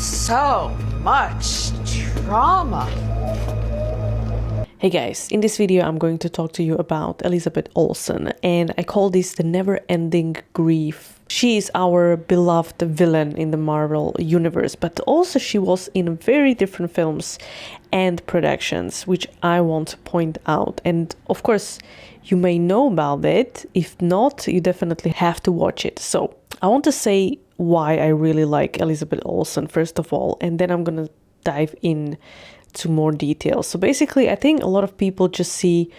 So much trauma. Hey guys, in this video I'm going to talk to you about Elizabeth Olsen, and I call this the never-ending grief. She is our beloved villain in the Marvel universe, but also she was in very different films and productions, which I want to point out. And of course, you may know about it. If not, you definitely have to watch it. So I want to say why I really like Elizabeth Olsen, first of all, and then I'm going to dive in to more details. So basically, I think a lot of people just see,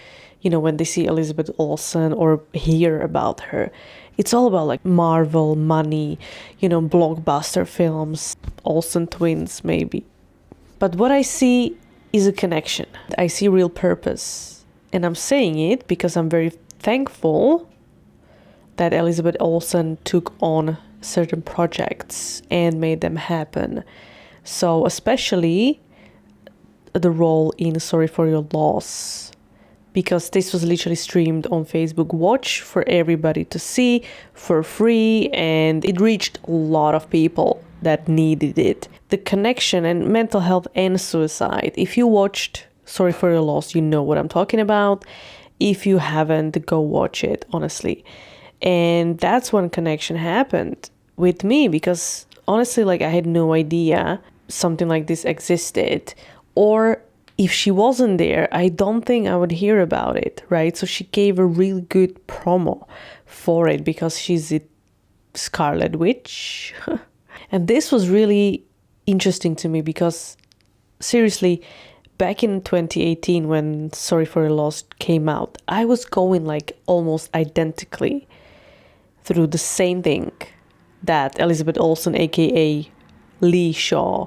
when they see Elizabeth Olsen or hear about her, it's all about like Marvel, money, blockbuster films, Olsen twins maybe. But what I see is a connection. I see real purpose. And I'm saying it because I'm very thankful that Elizabeth Olsen took on certain projects and made them happen. So especially the role in Sorry for Your Loss, because this was literally streamed on Facebook Watch for everybody to see for free, and it reached a lot of people that needed it. The connection and mental health and suicide. If you watched Sorry for Your Loss, you know what I'm talking about. If you haven't, go watch it, honestly. And that's when connection happened with me, because honestly, I had no idea something like this existed. Or if she wasn't there, I don't think I would hear about it, right? So she gave a really good promo for it because she's a Scarlet Witch. And this was really interesting to me because, seriously, back in 2018 when Sorry for Your Loss came out, I was going almost identically through the same thing that Elizabeth Olsen, aka Lee Shaw,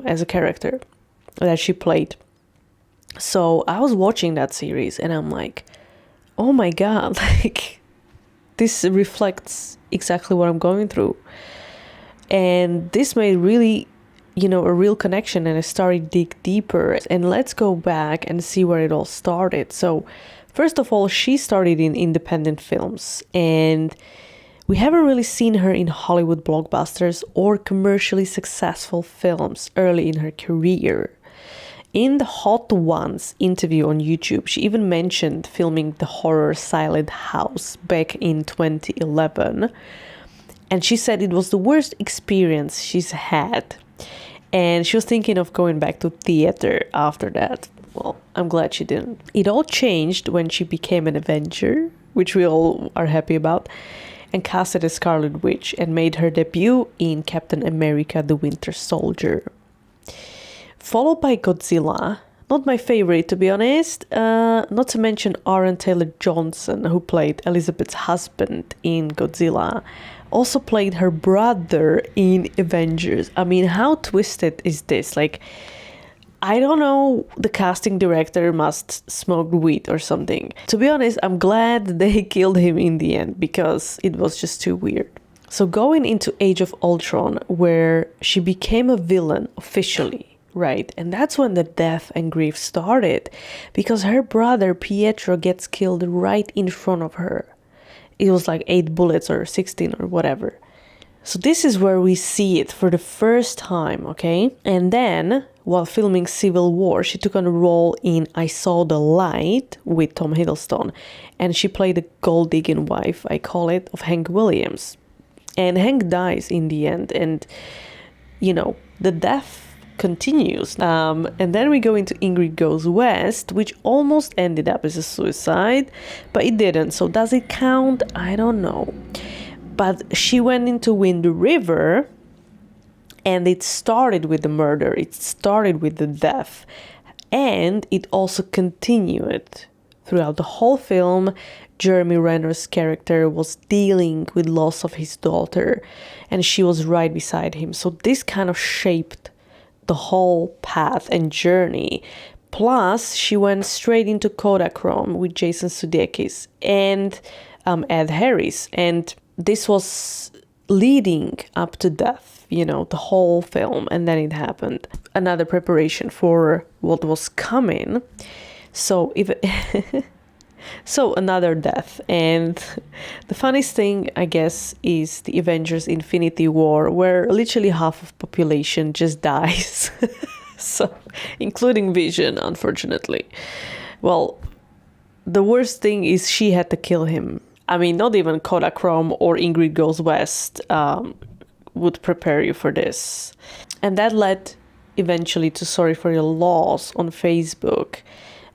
as a character that she played. So I was watching that series and I'm like, oh my God, this reflects exactly what I'm going through. And this made really, a real connection, and I started to dig deeper. And let's go back and see where it all started. So first of all, she started in independent films, and we haven't really seen her in Hollywood blockbusters or commercially successful films early in her career. In the Hot Ones interview on YouTube, she even mentioned filming the horror Silent House back in 2011. And she said it was the worst experience she's had. And she was thinking of going back to theater after that. Well, I'm glad she didn't. It all changed when she became an Avenger, which we all are happy about, and casted as Scarlet Witch and made her debut in Captain America: The Winter Soldier. Followed by Godzilla, not my favorite to be honest, not to mention Aaron Taylor Johnson, who played Elizabeth's husband in Godzilla, also played her brother in Avengers. I mean, how twisted is this? I don't know, the casting director must smoke weed or something. To be honest, I'm glad they killed him in the end because it was just too weird. So going into Age of Ultron, where she became a villain officially, right? And that's when the death and grief started, because her brother Pietro gets killed right in front of her. It was 8 bullets or 16 or whatever. So this is where we see it for the first time, okay? And then, while filming Civil War, she took on a role in I Saw the Light with Tom Hiddleston. And she played the gold-digging wife, I call it, of Hank Williams. And Hank dies in the end. And, the death continues. And then we go into Ingrid Goes West, which almost ended up as a suicide, but it didn't. So does it count? I don't know. But she went into Wind River, and it started with the murder. It started with the death. And it also continued throughout the whole film. Jeremy Renner's character was dealing with loss of his daughter, and she was right beside him. So this kind of shaped the whole path and journey. Plus, she went straight into Kodachrome with Jason Sudeikis and Ed Harris. And this was leading up to death, the whole film, and then it happened. Another preparation for what was coming. So if So another death. And the funniest thing, I guess, is the Avengers Infinity War, where literally half of population just dies. So, including Vision, unfortunately. Well, the worst thing is she had to kill him. I mean, not even Kodachrome or Ingrid Goes West would prepare you for this. And that led eventually to Sorry for Your Loss on Facebook.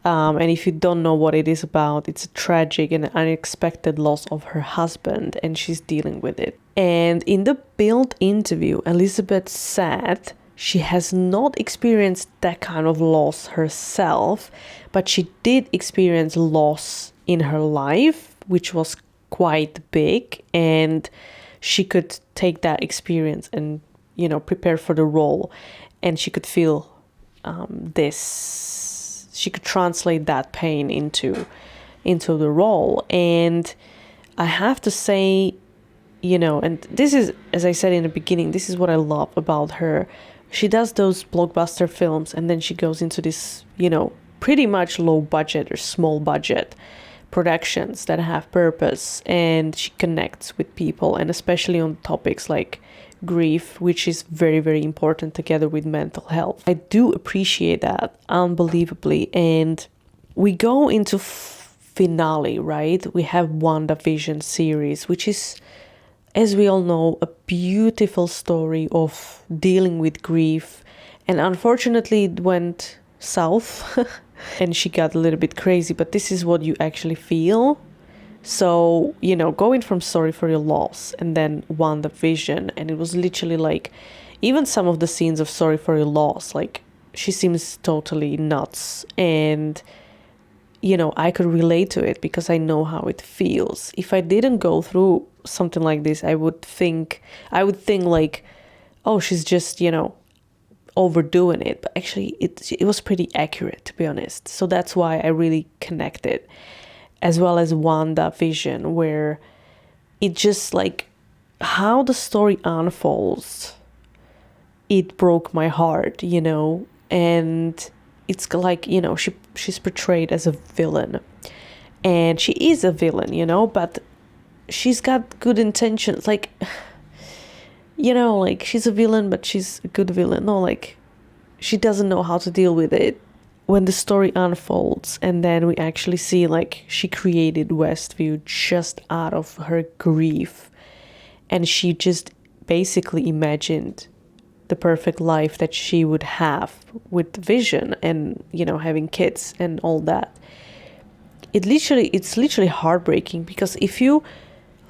And if you don't know what it is about, it's a tragic and unexpected loss of her husband, and she's dealing with it. And in the Build interview, Elizabeth said she has not experienced that kind of loss herself, but she did experience loss in her life, which was quite big, and she could take that experience and, prepare for the role, and she could feel she could translate that pain into the role. And I have to say, and this is, as I said in the beginning, this is what I love about her. She does those blockbuster films, and then she goes into this, pretty much low budget or small budget productions that have purpose, and she connects with people, and especially on topics like grief, which is very, very important together with mental health. I do appreciate that unbelievably. And we go into finale, right? We have WandaVision series, which is, as we all know, a beautiful story of dealing with grief. And unfortunately, it went south and she got a little bit crazy, but this is what you actually feel. So, going from Sorry for Your Loss and then WandaVision, and it was literally like, even some of the scenes of Sorry for Your Loss, like, she seems totally nuts. And, I could relate to it because I know how it feels. If I didn't go through something like this, I would think like, oh, she's just, overdoing it. But actually, it was pretty accurate, to be honest. So that's why I really connected. As well as WandaVision, where it just like how the story unfolds, it broke my heart, and it's like, she's portrayed as a villain, and she is a villain, but she's got good intentions, like, like she's a villain, but she's a good villain. No, like, she doesn't know how to deal with it. When the story unfolds, and then we actually see like she created Westview just out of her grief, and she just basically imagined the perfect life that she would have with Vision and, having kids and all that. It's literally heartbreaking, because if you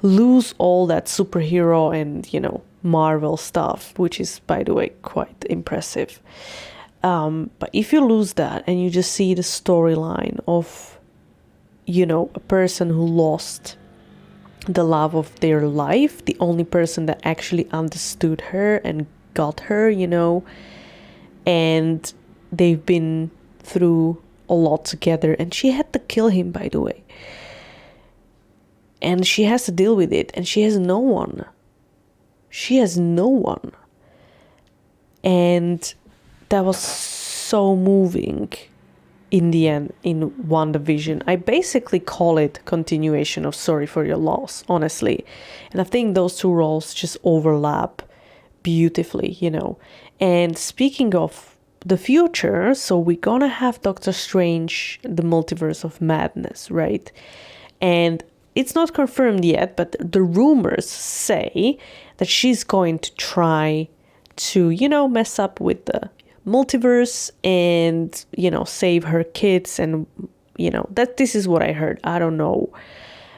lose all that superhero and, Marvel stuff, which is, by the way, quite impressive, but if you lose that and you just see the storyline of, a person who lost the love of their life, the only person that actually understood her and got her, and they've been through a lot together, and she had to kill him, by the way. And she has to deal with it, and she has no one. And that was so moving in the end in WandaVision. I basically call it continuation of Sorry for Your Loss, honestly. And I think those two roles just overlap beautifully, And speaking of the future, so we're gonna have Doctor Strange, the Multiverse of Madness, right? And it's not confirmed yet, but the rumors say that she's going to try to, mess up with the multiverse and, save her kids. And, that this is what I heard. I don't know.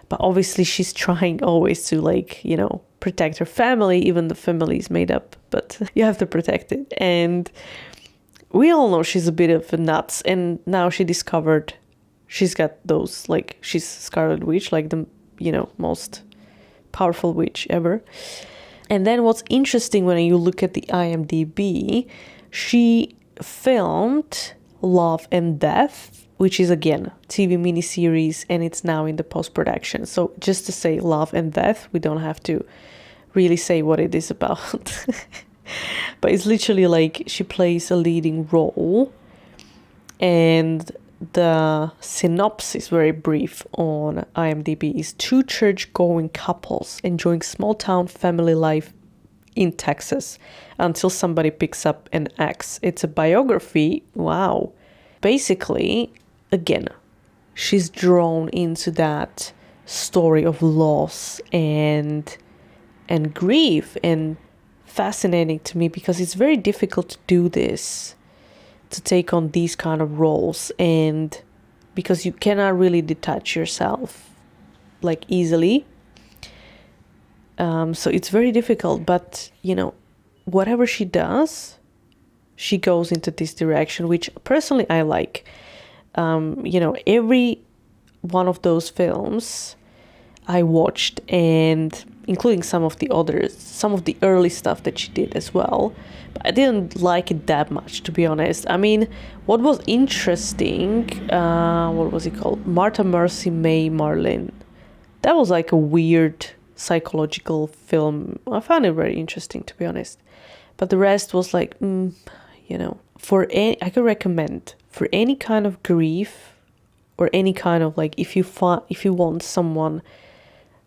But obviously she's trying always to, like, protect her family, even the family is made up, but you have to protect it. And we all know she's a bit of a nuts. And now she discovered she's got those, like, she's Scarlet Witch, like the, most powerful witch ever. And then what's interesting when you look at the IMDb, she filmed Love and Death, which is, again, TV miniseries, and it's now in the post-production. So just to say Love and Death, we don't have to really say what it is about. But it's literally like she plays a leading role, and the synopsis, very brief on IMDb, is two church-going couples enjoying small-town family life in Texas until somebody picks up an axe. It's a biography. Wow. Basically, again, she's drawn into that story of loss and grief, and fascinating to me because it's very difficult to do this, to take on these kind of roles, and because you cannot really detach yourself like easily. So it's very difficult, but you know, whatever she does, she goes into this direction, which personally I like. You know, every one of those films I watched, and including some of the others, some of the early stuff that she did as well. But I didn't like it that much, to be honest. I mean, what was interesting, what was it called? Martha, Mercy, May, Marlene. That was like a weird psychological film. I found it very interesting, to be honest. But the rest was like, you know, I could recommend for any kind of grief or any kind of like, if you want someone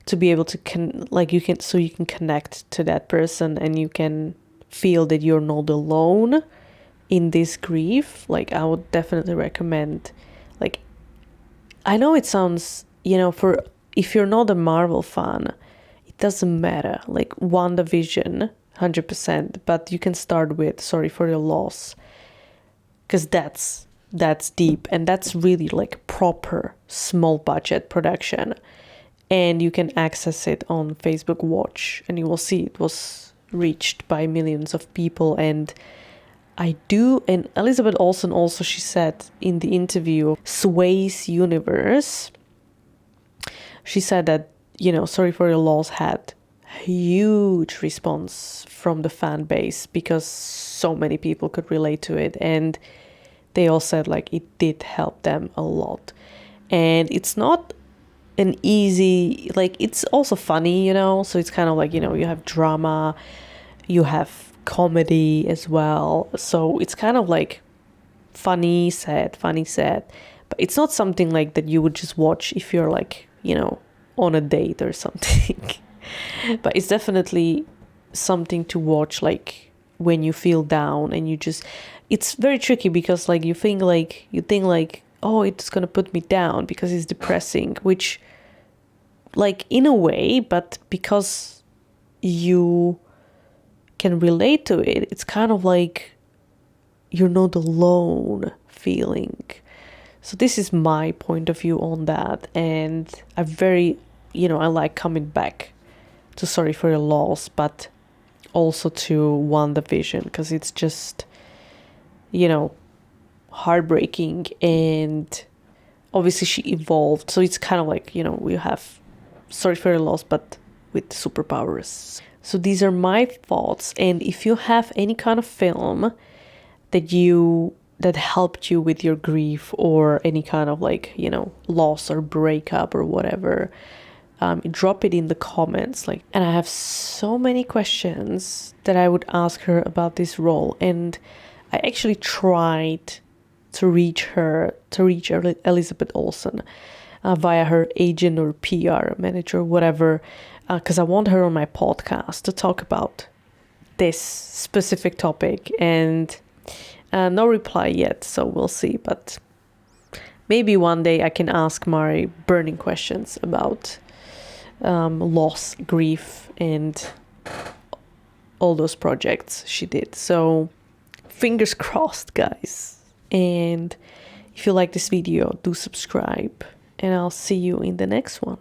to be able to you can connect to that person and you can feel that you're not alone in this grief, like I would definitely recommend. Like, I know it sounds, you know, for if you're not a Marvel fan, it doesn't matter. Like WandaVision, 100%, but you can start with Sorry for Your Loss, because that's deep, and that's really like proper small budget production. And you can access it on Facebook Watch, and you will see it was reached by millions of people. And and Elizabeth Olsen also, she said in the interview, Sway's Universe, she said that, you know, Sorry for Your Loss had huge response from the fan base because so many people could relate to it. And they all said like it did help them a lot. And it's not an easy, like, it's also funny, you know, so it's kind of like, you know, you have drama, you have comedy as well, so it's kind of like funny, sad, but it's not something like that you would just watch if you're like, you know, on a date or something. But it's definitely something to watch like when you feel down, and it's very tricky because like you think like oh, it's gonna put me down because it's depressing, which like in a way, but because you can relate to it, it's kind of like you're not alone feeling. So this is my point of view on that, and I like coming back to Sorry for Your Loss, but also to WandaVision, because it's just, you know, heartbreaking, and obviously she evolved, so it's kind of like, you know, we have Sorry for Your Loss but with superpowers. So these are my thoughts, and if you have any kind of film that helped you with your grief or any kind of like, you know, loss or breakup or whatever, drop it in the comments. Like, and I have so many questions that I would ask her about this role, and I actually tried to reach Elizabeth Olsen via her agent or PR manager, whatever, because I want her on my podcast to talk about this specific topic, and no reply yet, so we'll see. But maybe one day I can ask my burning questions about loss, grief, and all those projects she did. So fingers crossed, guys. And if you like this video, do subscribe, and I'll see you in the next one.